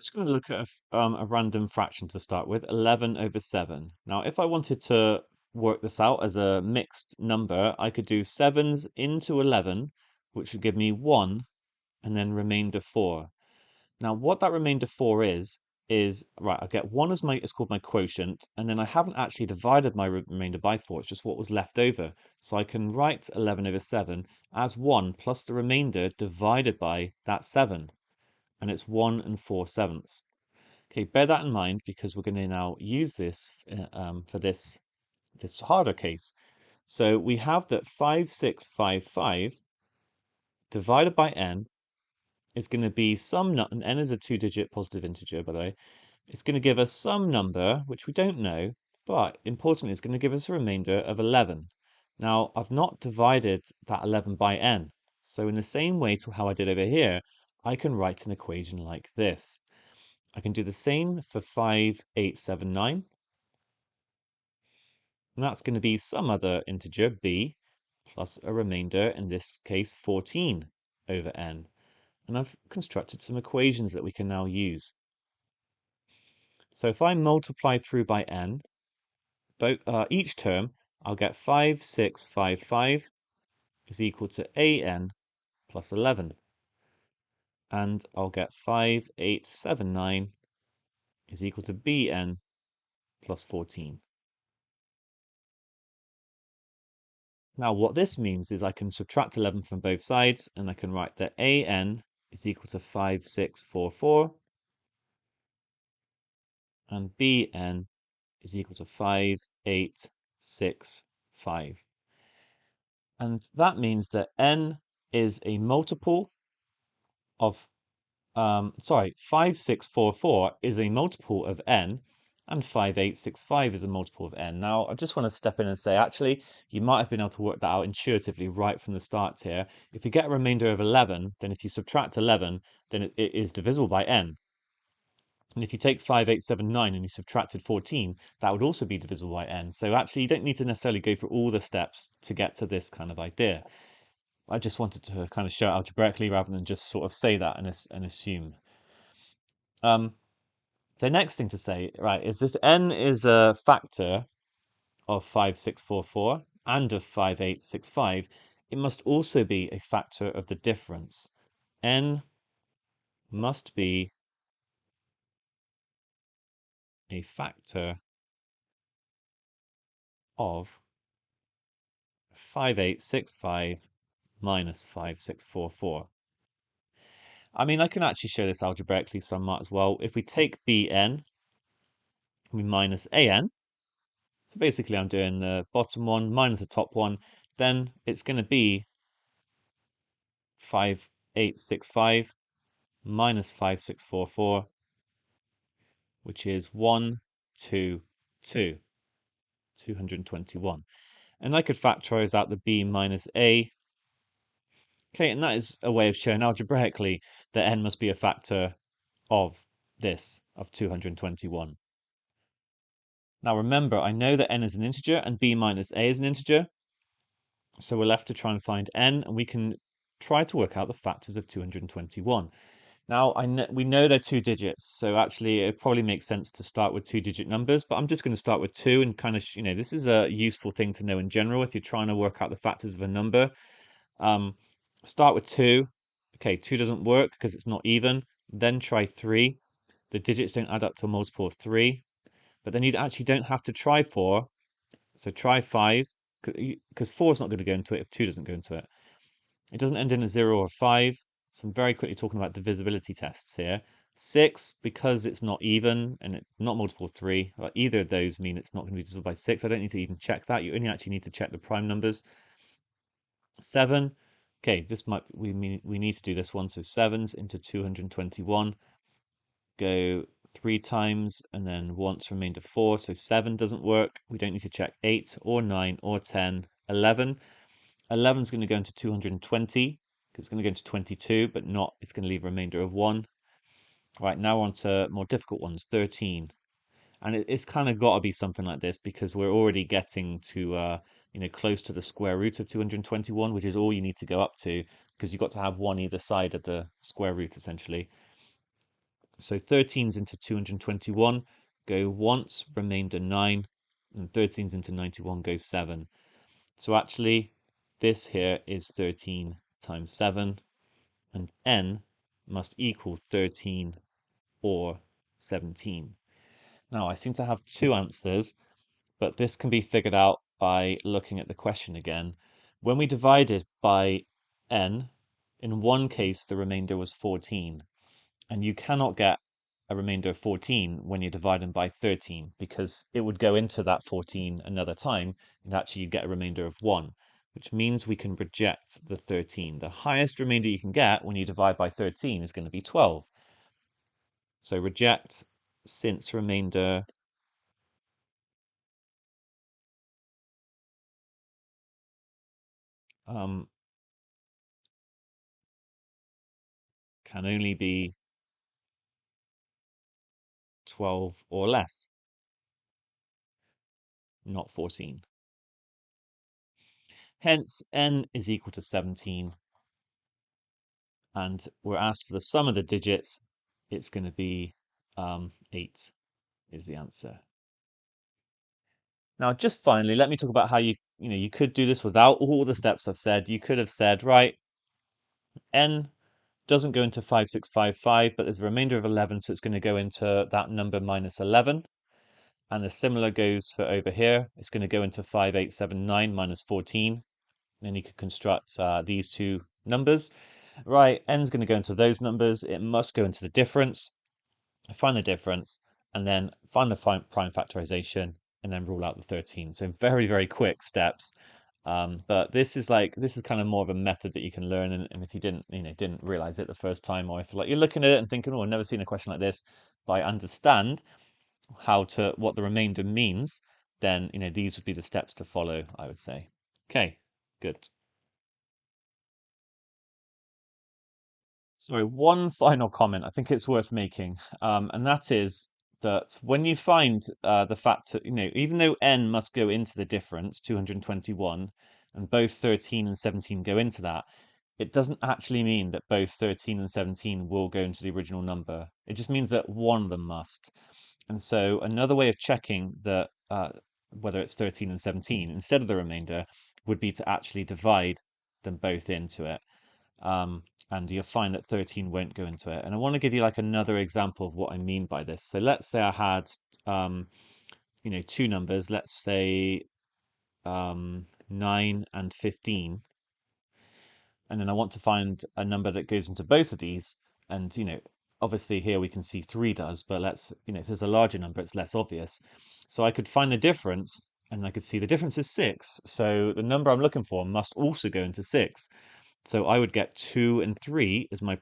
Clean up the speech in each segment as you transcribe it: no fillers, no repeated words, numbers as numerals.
just going to look at a random fraction to start with, 11 over 7. Now, if I wanted to work this out as a mixed number, I could do 7s into 11, which would give me 1, and then remainder 4. Now, what that remainder 4 is, right, I get 1 as it's called my quotient, and then I haven't actually divided my remainder by 4, it's just what was left over. So I can write 11 over 7 as 1 plus the remainder divided by that 7, and it's 1 and 4/7. Okay, bear that in mind because we're going to now use this for this harder case. So we have that 5655 divided by n is going to be some, and n is a two-digit positive integer, by the way. It's going to give us some number, which we don't know, but importantly, it's going to give us a remainder of 11. Now, I've not divided that 11 by n, so in the same way to how I did over here, I can write an equation like this. I can do the same for 5879, and that's going to be some other integer, b, plus a remainder, in this case 14 over n. And I've constructed some equations that we can now use. So if I multiply through by n, each term, I'll get 5655 is equal to an plus 11. And I'll get 5879 is equal to bn plus 14. Now what this means is I can subtract 11 from both sides, and I can write that an is equal to 5644, and bn is equal to 5865. And that means that n is a multiple of, 5644 is a multiple of n, and 5865 is a multiple of n. Now, I just want to step in and say, actually, you might have been able to work that out intuitively right from the start here. If you get a remainder of 11, then if you subtract 11, then it is divisible by n. And if you take 5879 and you subtracted 14, that would also be divisible by n. So actually, you don't need to necessarily go through all the steps to get to this kind of idea. I just wanted to kind of show it algebraically rather than just sort of say that and assume. The next thing to say, right, is if n is a factor of 5644 and of 5865, it must also be a factor of the difference. N must be a factor of 5865 minus 5644. I mean, I can actually show this algebraically, so I might as well. If we take bn, we minus an, so basically I'm doing the bottom one minus the top one, then it's going to be 5865 minus 5644, which is 221. And I could factorize out the b minus a. Okay, and that is a way of showing algebraically that n must be a factor of this, of 221. Now remember, I know that n is an integer and b minus a is an integer, so we're left to try and find n, and we can try to work out the factors of 221. Now, we know they're two digits, so actually it probably makes sense to start with two-digit numbers, but I'm just going to start with 2 and kind of, this is a useful thing to know in general if you're trying to work out the factors of a number. Start with 2. Okay, 2 doesn't work because it's not even. Then try 3. The digits don't add up to a multiple of 3. But then you actually don't have to try 4. So try 5, because 4 is not going to go into it if 2 doesn't go into it. It doesn't end in a 0 or 5. So I'm very quickly talking about divisibility tests here. 6, because it's not even and it's not multiple of 3, either of those mean it's not going to be divisible by 6. I don't need to even check that. You only actually need to check the prime numbers. 7, okay, this might we need to do this one. So 7s into 221 go 3 times and then once remainder 4. So 7 doesn't work. We don't need to check 8 or 9 or 10. 11. 11 is going to go into 220 because it's going to go into 22, but not, it's going to leave a remainder of 1. Right, now on to more difficult ones, 13. And it's kind of got to be something like this because we're already getting to, close to the square root of 221, which is all you need to go up to because you've got to have one either side of the square root, essentially. So 13's into 221 go once, remainder 9, and 13's into 91 go 7. So actually, this here is 13 times 7, and n must equal 13 or 17. Now, I seem to have two answers, but this can be figured out by looking at the question again. When we divided by n, in one case the remainder was 14, and you cannot get a remainder of 14 when you're dividing by 13 because it would go into that 14 another time, and actually you get a remainder of 1, which means we can reject the 13. The highest remainder you can get when you divide by 13 is going to be 12. So reject, since remainder um, can only be 12 or less, not 14. Hence, n is equal to 17, and we're asked for the sum of the digits. It's going to be 8 is the answer. Now, just finally, let me talk about how you could do this without all the steps I've said. You could have said, right, n doesn't go into 5655, but there's a remainder of 11, so it's going to go into that number minus 11. And the similar goes for over here. It's going to go into 5879 minus 14. Then you could construct these two numbers. Right, n's going to go into those numbers. It must go into the difference. Find the difference, and then find the prime factorization, and then rule out the 13. So very, very quick steps. But this is kind of more of a method that you can learn. And if you didn't realize it the first time, or if like you're looking at it and thinking, oh, I've never seen a question like this, but I understand what the remainder means, then these would be the steps to follow, I would say. Okay, good. Sorry, one final comment I think it's worth making, and that is that when you find the fact that, even though n must go into the difference, 221, and both 13 and 17 go into that, it doesn't actually mean that both 13 and 17 will go into the original number. It just means that one of them must. And so another way of checking that whether it's 13 and 17 instead of the remainder would be to actually divide them both into it. And you'll find that 13 won't go into it. And I want to give you like another example of what I mean by this. So let's say I had, two numbers, let's say 9 and 15. And then I want to find a number that goes into both of these. And, obviously here we can see 3 does, but if there's a larger number, it's less obvious. So I could find the difference, and I could see the difference is 6. So the number I'm looking for must also go into 6. So I would get 2 and 3 as my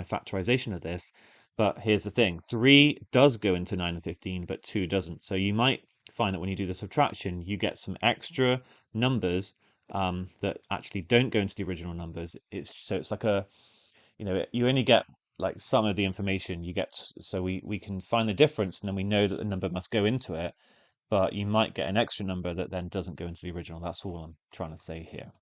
factorization of this. But here's the thing, 3 does go into 9 and 15, but 2 doesn't. So you might find that when you do the subtraction, you get some extra numbers that actually don't go into the original numbers. It's like you only get like some of the information you get. So we can find the difference, and then we know that the number must go into it. But you might get an extra number that then doesn't go into the original. That's all I'm trying to say here.